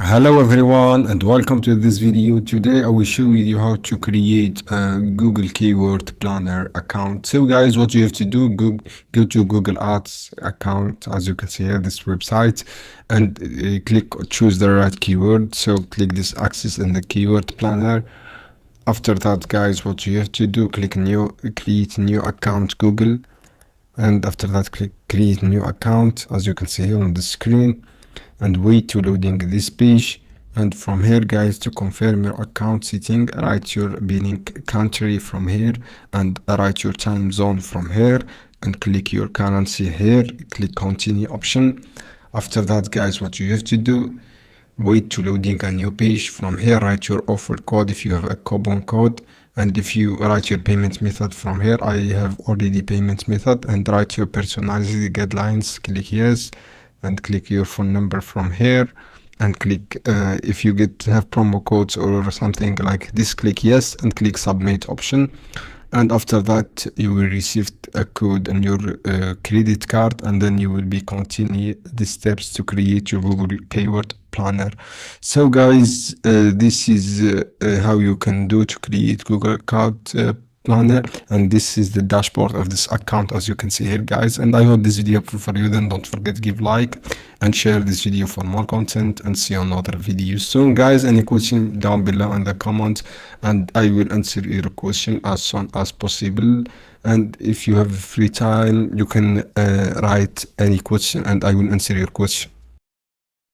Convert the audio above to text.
Hello everyone and welcome to this video. Today I will show you how to create a Google Keyword Planner account. So guys, what you have to do, go to Google Ads account, as you can see here, this website, and choose the right keyword. So click this access in the Keyword Planner. After that guys, what you have to do, click create new account Google, and after that click create new account, as you can see here on the screen, and wait to loading this page. And from here guys, to confirm your account setting, write your billing country from here and write your time zone from here, and click your currency here, click continue option. After that guys, what you have to do, wait to loading a new page. From here, write your offer code if you have a coupon code, and if you write your payment method from here, I have already payment method, and write your personalized guidelines, click yes, and click your phone number from here, and click if you have promo codes or something like this, click yes and click submit option. And after that you will receive a code on your credit card, and then you will be continue the steps to create your Google Keyword Planner. So guys, this is how you can do to create Google Card Planner, and this is the dashboard of this account, as you can see here guys. And I hope this video helpful for you. Then don't forget to give like and share this video for more content, and see you on another video soon guys. Any question down below in the comments, and I will answer your question as soon as possible. And if you have free time, you can write any question and I will answer your question.